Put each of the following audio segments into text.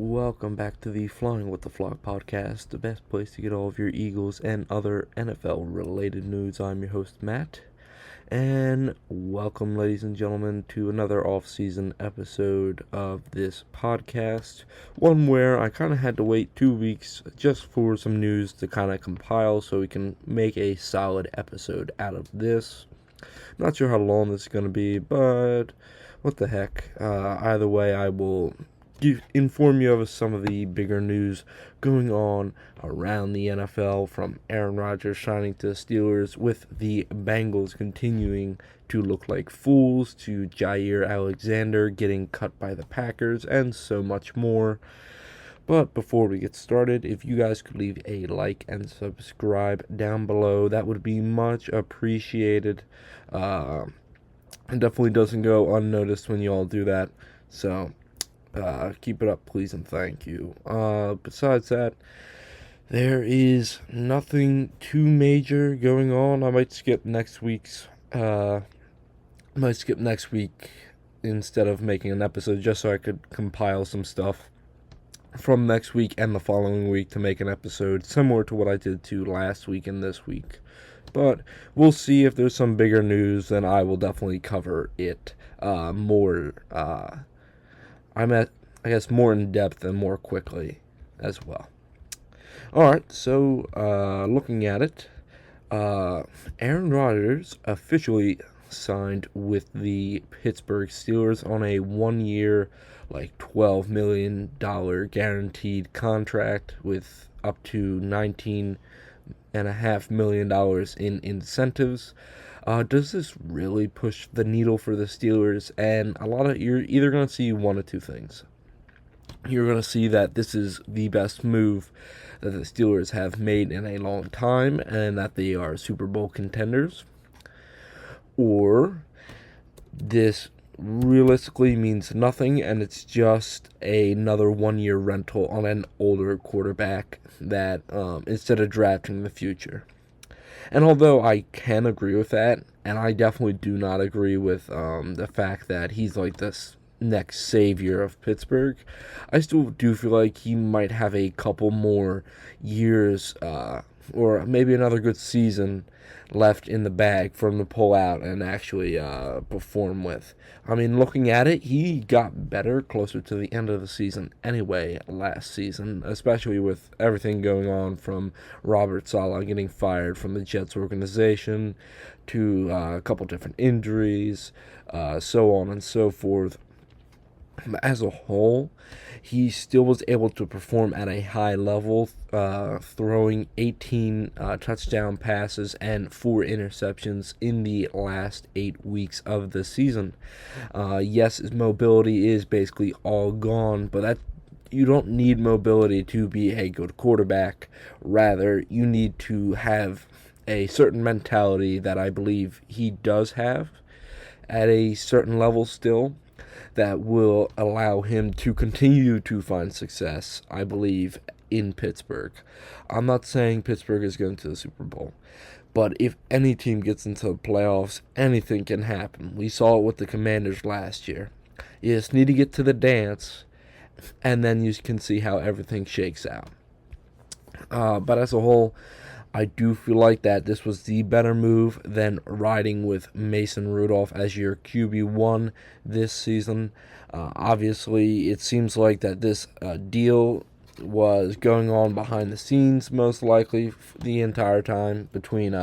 Welcome back to the Flying with the Flock podcast, the best place to get all of your Eagles and other NFL related news. I'm your host, Matt, and welcome, ladies and gentlemen, to another off-season episode of this podcast. One where I kind of had to wait 2 weeks just for some news to kind of compile so we can make a solid episode out of this. Not sure how long this is going to be, but what the heck. Either way, I will inform you of some of the bigger news going on around the NFL, from Aaron Rodgers signing to the Steelers, with the Bengals continuing to look like fools, to Jaire Alexander getting cut by the Packers, and so much more. But before we get started, if you guys could leave a like and subscribe down below, that would be much appreciated. It definitely doesn't go unnoticed when you all do that. So keep it up, please, and thank you. Besides that, there is nothing too major going on. I might skip next week instead of making an episode, just so I could compile some stuff from next week and the following week to make an episode similar to what I did to last week and this week. But we'll see. If there's some bigger news, then I will definitely cover it more. I guess, more in depth and more quickly as well. Alright, so looking at it, Aaron Rodgers officially signed with the Pittsburgh Steelers on a 1-year, $12 million guaranteed contract with up to $19.5 million in incentives. Does this really push the needle for the Steelers? And you're either going to see one of two things. You're going to see that this is the best move that the Steelers have made in a long time, and that they are Super Bowl contenders. Or this realistically means nothing, and it's just another 1-year rental on an older quarterback that instead of drafting the future. And although I can agree with that, and I definitely do not agree with the fact that he's like this next savior of Pittsburgh, I still do feel like he might have a couple more years, or maybe another good season left in the bag for him to pull out and actually perform with. I mean, looking at it, he got better closer to the end of the season anyway last season, especially with everything going on, from Robert Saleh getting fired from the Jets organization to a couple different injuries, so on and so forth. As a whole, he still was able to perform at a high level, throwing 18 touchdown passes and 4 interceptions in the last 8 weeks of the season. Yes, his mobility is basically all gone, but you don't need mobility to be a good quarterback. Rather, you need to have a certain mentality that I believe he does have at a certain level still, that will allow him to continue to find success, I believe, in Pittsburgh. I'm not saying Pittsburgh is going to the Super Bowl, but if any team gets into the playoffs, anything can happen. We saw it with the Commanders last year. You just need to get to the dance, and then you can see how everything shakes out. But as a whole, I do feel like that this was the better move than riding with Mason Rudolph as your QB1 this season. Obviously, it seems like that this deal was going on behind the scenes, most likely the entire time, between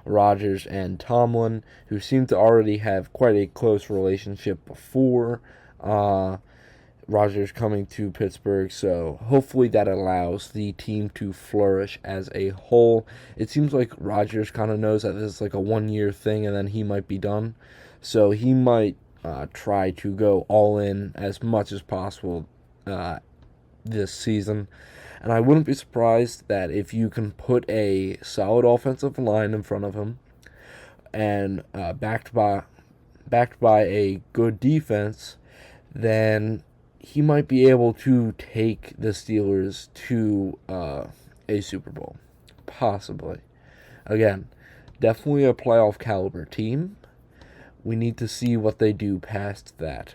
Rodgers and Tomlin, who seemed to already have quite a close relationship before Rodgers coming to Pittsburgh, so hopefully that allows the team to flourish as a whole. It seems like Rodgers kind of knows that this is like a 1-year thing and then he might be done, so he might try to go all in as much as possible this season. And I wouldn't be surprised that if you can put a solid offensive line in front of him and backed by a good defense, then he might be able to take the Steelers to a Super Bowl. Possibly. Again, definitely a playoff caliber team. We need to see what they do past that.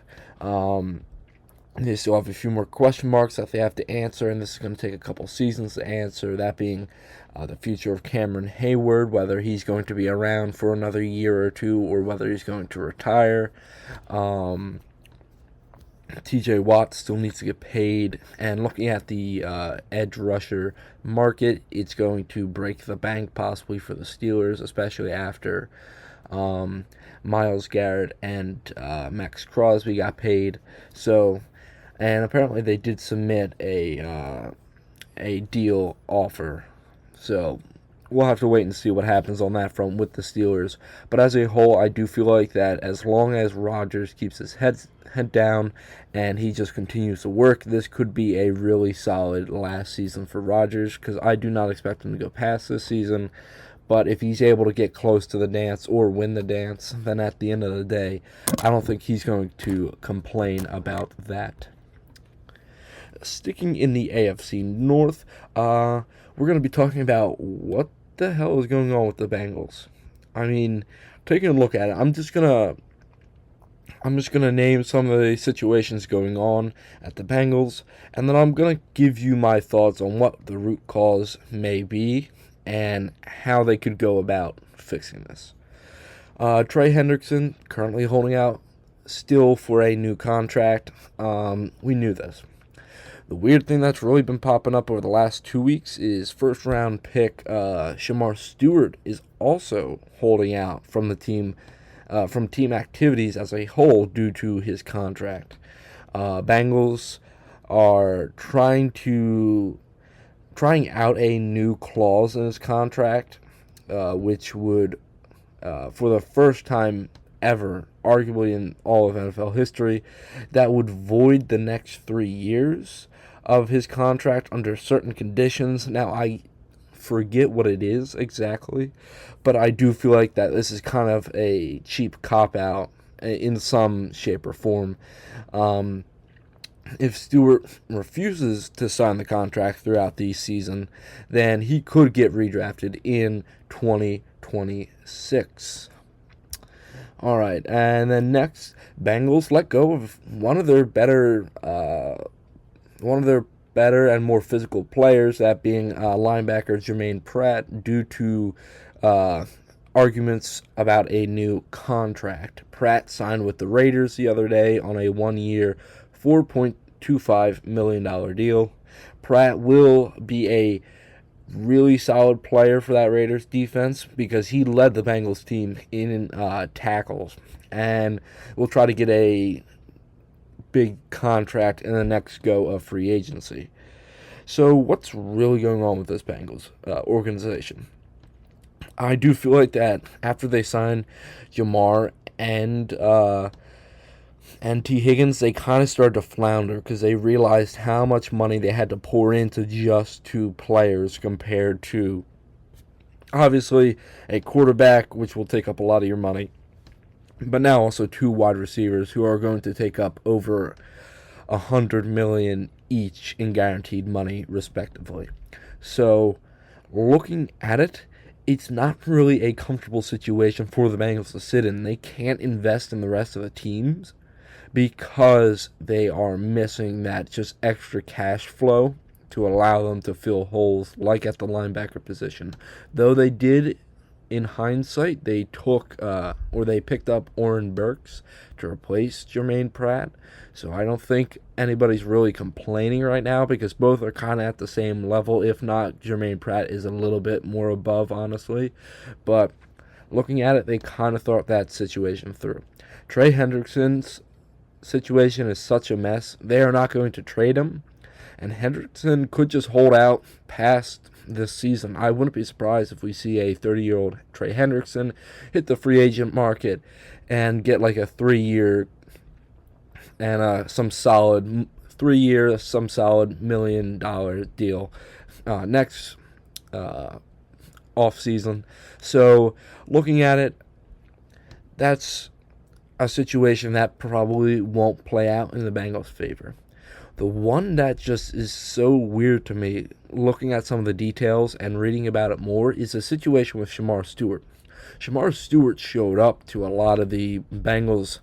They still have a few more question marks that they have to answer, and this is going to take a couple seasons to answer. That being the future of Cameron Hayward, whether he's going to be around for another year or two, or whether he's going to retire. TJ Watt still needs to get paid, and looking at the edge rusher market, it's going to break the bank possibly for the Steelers, especially after Myles Garrett and Max Crosby got paid. So, and apparently they did submit a deal offer. So we'll have to wait and see what happens on that front with the Steelers. But as a whole, I do feel like that as long as Rodgers keeps his head down and he just continues to work, this could be a really solid last season for Rodgers, because I do not expect him to go past this season. But if he's able to get close to the dance or win the dance, then at the end of the day, I don't think he's going to complain about that. Sticking in the AFC North, we're going to be talking about what the hell is going on with the Bengals. I mean, taking a look at it, I'm just gonna name some of the situations going on at the Bengals, and then I'm gonna give you my thoughts on what the root cause may be and how they could go about fixing this. Trey Hendrickson currently holding out still for a new contract. We knew this. The weird thing that's really been popping up over the last 2 weeks is first-round pick Shemar Stewart is also holding out from the team, from team activities as a whole due to his contract. Bengals are trying out a new clause in his contract, which would, for the first time ever, arguably in all of NFL history, that would void the next 3 years of his contract under certain conditions. Now, I forget what it is exactly, but I do feel like that this is kind of a cheap cop-out in some shape or form. If Stewart refuses to sign the contract throughout the season, then he could get redrafted in 2026. All right, and then next, Bengals let go of one of their better and more physical players, that being linebacker Jermaine Pratt, due to arguments about a new contract. Pratt signed with the Raiders the other day on a 1-year, $4.25 million deal. Pratt will be a really solid player for that Raiders defense because he led the Bengals team in tackles, and will try to get a big contract in the next go of free agency. So what's really going on with this Bengals organization? I do feel like that after they signed Jamar and T. Higgins, they kind of started to flounder because they realized how much money they had to pour into just 2 players compared to, obviously, a quarterback, which will take up a lot of your money, but now also 2 wide receivers who are going to take up over $100 million each in guaranteed money, respectively. So, looking at it, it's not really a comfortable situation for the Bengals to sit in. They can't invest in the rest of the teams because they are missing that just extra cash flow to allow them to fill holes like at the linebacker position. Though they did, in hindsight, they picked up Oren Burks to replace Jermaine Pratt. So I don't think anybody's really complaining right now because both are kind of at the same level. If not, Jermaine Pratt is a little bit more above, honestly. But looking at it, they kind of thought that situation through. Trey Hendrickson's situation is such a mess. They are not going to trade him, and Hendrickson could just hold out past this season. I wouldn't be surprised if we see a 30-year-old Trey Hendrickson hit the free agent market and get like a 3-year and some solid $1 million deal next off season. So looking at it, that's a situation that probably won't play out in the Bengals' favor. The one that just is so weird to me, looking at some of the details and reading about it more, is the situation with Shemar Stewart. Shemar Stewart showed up to a lot of the Bengals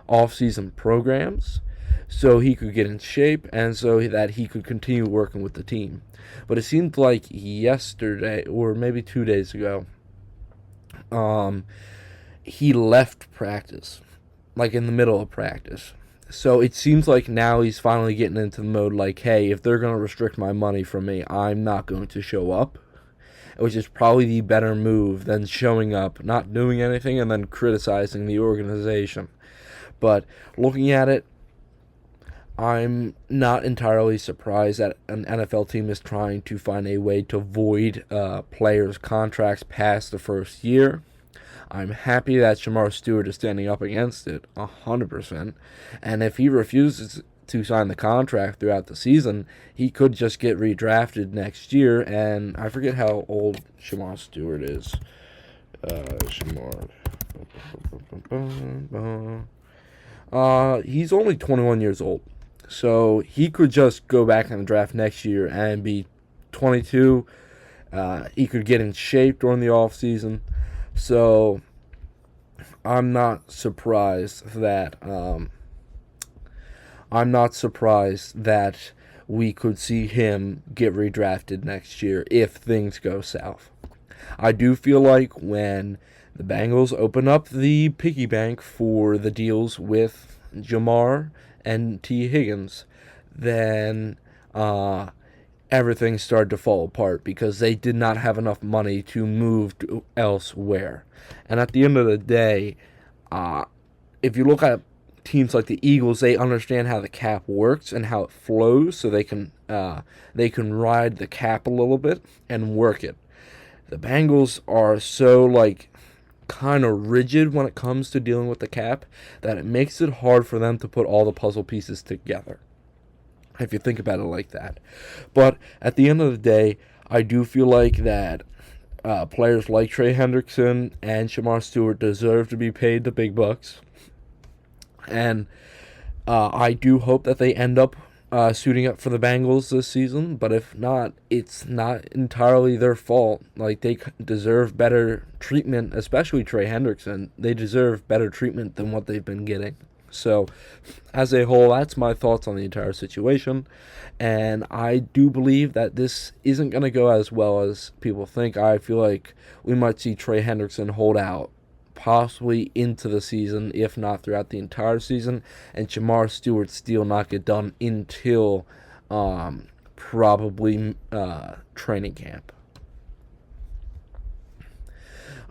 off-season programs, so he could get in shape and so that he could continue working with the team. But it seemed like yesterday, or maybe 2 days ago, um, he left practice, like in the middle of practice. So it seems like now he's finally getting into the mode like, hey, if they're going to restrict my money from me, I'm not going to show up, which is probably the better move than showing up, not doing anything, and then criticizing the organization. But looking at it, I'm not entirely surprised that an NFL team is trying to find a way to void players' contracts past the first year. I'm happy that Shemar Stewart is standing up against it 100%. And if he refuses to sign the contract throughout the season, he could just get redrafted next year. And I forget how old Shemar Stewart is. Shemar. He's only 21 years old. So he could just go back in the draft next year and be 22. He could get in shape during the offseason. So I'm not surprised that we could see him get redrafted next year if things go south. I do feel like when the Bengals open up the piggy bank for the deals with Jamar and T. Higgins, then everything started to fall apart because they did not have enough money to move to elsewhere. And at the end of the day, if you look at teams like the Eagles, they understand how the cap works and how it flows, so they can ride the cap a little bit and work it. The Bengals are so kind of rigid when it comes to dealing with the cap that it makes it hard for them to put all the puzzle pieces together, if you think about it like that. But at the end of the day, I do feel like that players like Trey Hendrickson and Shemar Stewart deserve to be paid the big bucks. And I do hope that they end up suiting up for the Bengals this season. But if not, it's not entirely their fault. Like, they deserve better treatment, especially Trey Hendrickson. They deserve better treatment than what they've been getting. So, as a whole, that's my thoughts on the entire situation. And I do believe that this isn't going to go as well as people think. I feel like we might see Trey Hendrickson hold out possibly into the season, if not throughout the entire season, and Shemar Stewart's deal not get done until probably training camp.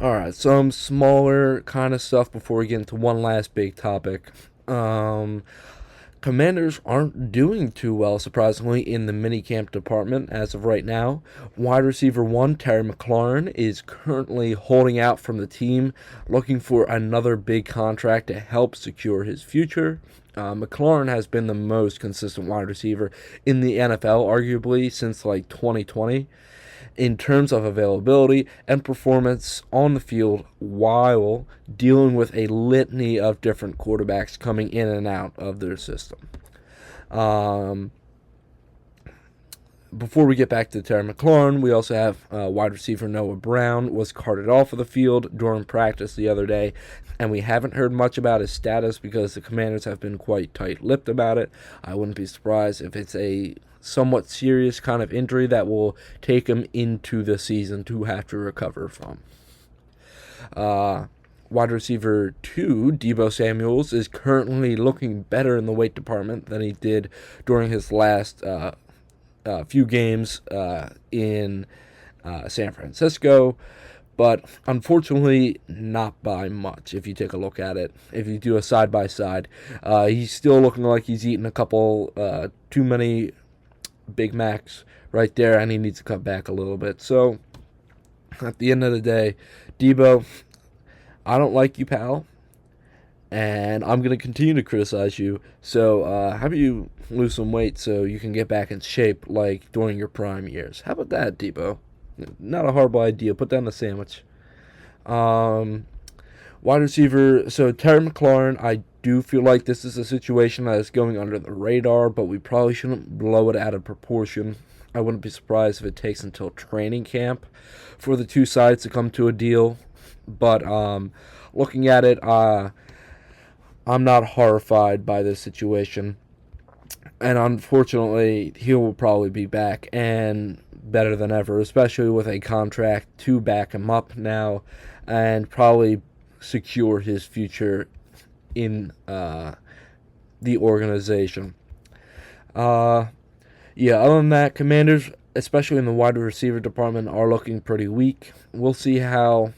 Alright, some smaller kind of stuff before we get into one last big topic. Commanders aren't doing too well, surprisingly, in the minicamp department as of right now. Wide receiver 1, Terry McLaurin, is currently holding out from the team, looking for another big contract to help secure his future. McLaurin has been the most consistent wide receiver in the NFL, arguably, since 2020. In terms of availability and performance on the field while dealing with a litany of different quarterbacks coming in and out of their system. Before we get back to Terry McLaurin, we also have wide receiver Noah Brown was carted off of the field during practice the other day, and we haven't heard much about his status because the Commanders have been quite tight-lipped about it. I wouldn't be surprised if it's a somewhat serious kind of injury that will take him into the season to have to recover from. Wide receiver 2, Deebo Samuels, is currently looking better in the weight department than he did during his last few games in San Francisco, but unfortunately not by much if you take a look at it. If you do a side-by-side, he's still looking like he's eaten a couple too many Big Macs right there, and he needs to cut back a little bit. So, at the end of the day, Deebo, I don't like you, pal, and I'm going to continue to criticize you. So, how about you lose some weight so you can get back in shape like during your prime years? How about that, Deebo? Not a horrible idea. Put that in a sandwich. Wide receiver, so Terry McLaurin, I do feel like this is a situation that is going under the radar, but we probably shouldn't blow it out of proportion. I wouldn't be surprised if it takes until training camp for the two sides to come to a deal. But looking at it, I'm not horrified by this situation. And unfortunately, he will probably be back and better than ever, especially with a contract to back him up now and probably secure his future in the organization. Yeah, other than that, Commanders, especially in the wide receiver department, are looking pretty weak. We'll see how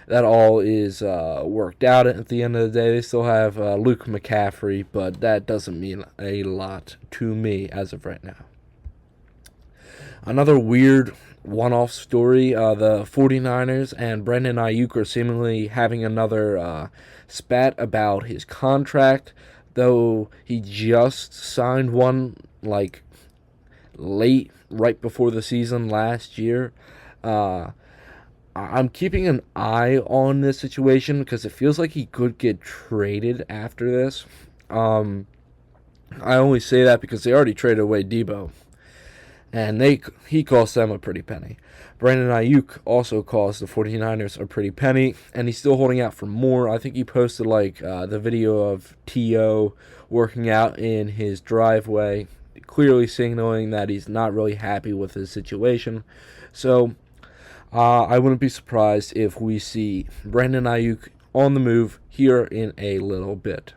that all is worked out at the end of the day. They still have Luke McCaffrey, but that doesn't mean a lot to me as of right now. Another weird one-off story, the 49ers and Brandon Ayuk are seemingly having another spat about his contract, though he just signed one like late, right before the season last year. I'm keeping an eye on this situation because it feels like he could get traded after this. I only say that because they already traded away Debo, and he cost them a pretty penny. Brandon Ayuk also cost the 49ers a pretty penny, and he's still holding out for more. I think he posted the video of T.O. working out in his driveway, clearly signaling that he's not really happy with his situation. So I wouldn't be surprised if we see Brandon Ayuk on the move here in a little bit.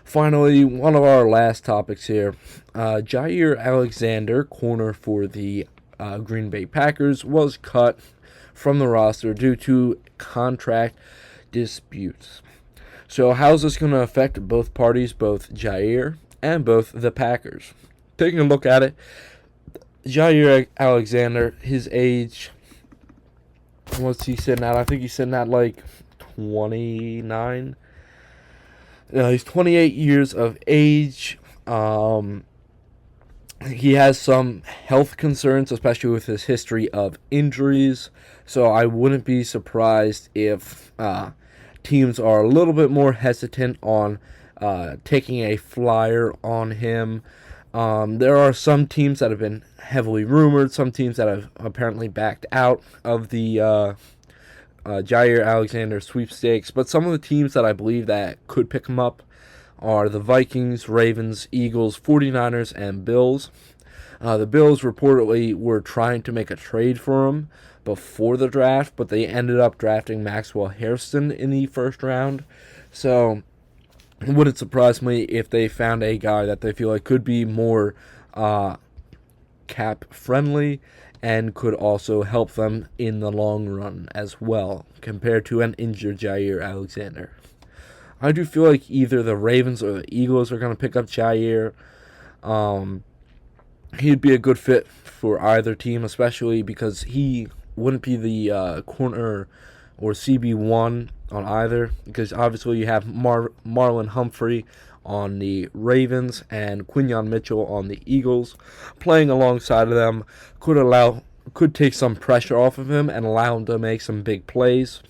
Finally, one of our last topics here, Jaire Alexander, corner for the Green Bay Packers, was cut from the roster due to contract disputes. So how's this going to affect both parties, both Jaire and both the Packers? Taking a look at it, Jaire Alexander, his age, what's he sitting at? I think he's sitting at 29. He's 28 years of age. He has some health concerns, especially with his history of injuries. So I wouldn't be surprised if teams are a little bit more hesitant on taking a flyer on him. There are some teams that have been heavily rumored, some teams that have apparently backed out of the Jaire Alexander sweepstakes, but some of the teams that I believe that could pick him up are the Vikings, Ravens, Eagles, 49ers, and Bills. The Bills reportedly were trying to make a trade for him before the draft, but they ended up drafting Maxwell Hairston in the first round. So it wouldn't surprise me if they found a guy that they feel like could be more cap friendly and could also help them in the long run as well, compared to an injured Jaire Alexander. I do feel like either the Ravens or the Eagles are going to pick up Jaire. He'd be a good fit for either team, especially because he wouldn't be the corner or CB1 on either, because obviously you have Marlon Humphrey on the Ravens and Quinyon Mitchell on the Eagles. Playing alongside of them could take some pressure off of him and allow him to make some big plays.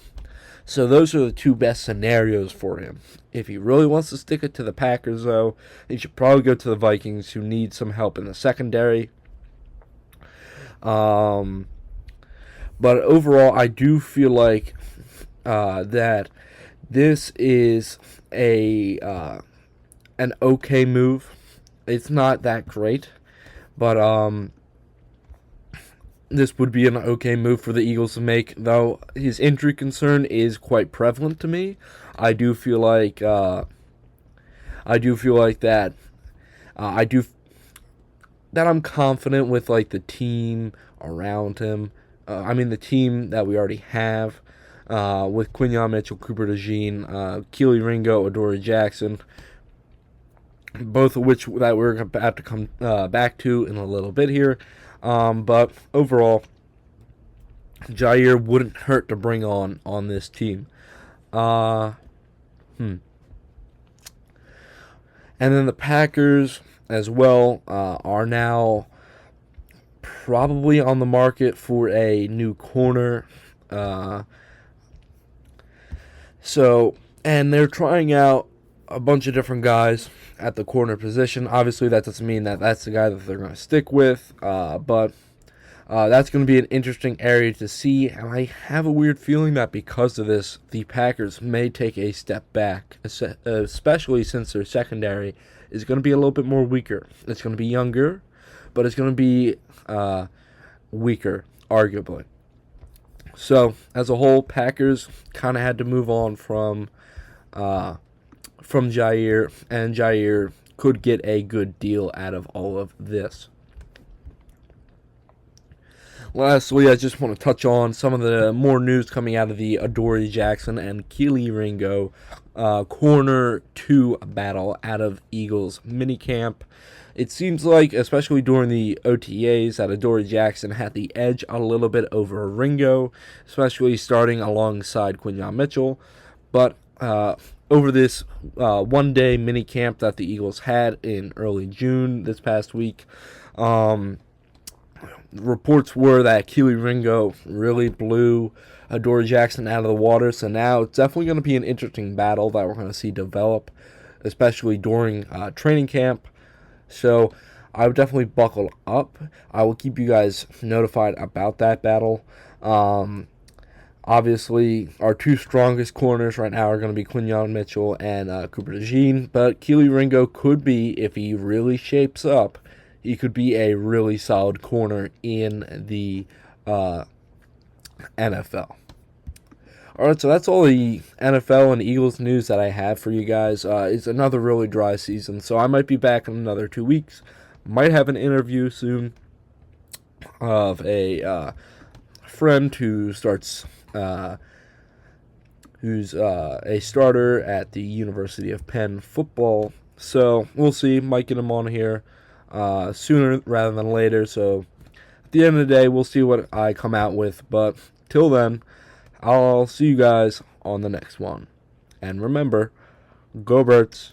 So those are the two best scenarios for him. If he really wants to stick it to the Packers, though, he should probably go to the Vikings, who need some help in the secondary. But overall, I do feel like that this is an okay move. It's not that great, but this would be an okay move for the Eagles to make, though his injury concern is quite prevalent to me. I do feel like that I'm confident with the team around him. The team that we already have with Quinyon Mitchell, Cooper DeJean, Keely Ringo, Adoree Jackson, both of which that we're about to come back to in a little bit here. But overall, Jaire wouldn't hurt to bring on this team. And then the Packers as well are now probably on the market for a new corner. And they're trying out a bunch of different guys at the corner position. Obviously, that doesn't mean that that's the guy that they're going to stick with, but that's going to be an interesting area to see. And I have a weird feeling that because of this, the Packers may take a step back, especially since their secondary is going to be a little bit more weaker. It's going to be younger, but it's going to be weaker, arguably. So, as a whole, Packers kind of had to move on from Jaire, and Jaire could get a good deal out of all of this. Lastly, I just want to touch on some of the more news coming out of the Adoree Jackson and Kelee Ringo corner 2 battle out of Eagles minicamp. It seems like, especially during the OTAs, that Adoree Jackson had the edge a little bit over Ringo, especially starting alongside Quinyon Mitchell. But over this one-day minicamp that the Eagles had in early June this past week, reports were that Kelee Ringo really blew Adoree Jackson out of the water. So now it's definitely going to be an interesting battle that we're going to see develop, especially during training camp. So I would definitely buckle up. I will keep you guys notified about that battle. Obviously, our 2 strongest corners right now are going to be Quinyon Mitchell and Cooper DeJean. But Kelee Ringo could be, if he really shapes up, he could be a really solid corner in the NFL. Alright, so that's all the NFL and Eagles news that I have for you guys. It's another really dry season, so I might be back in another 2 weeks. Might have an interview soon of a friend who starts, who's a starter at the University of Penn football. So we'll see. Might get him on here sooner rather than later. So at the end of the day, we'll see what I come out with. But till then, I'll see you guys on the next one. And remember, go Birds.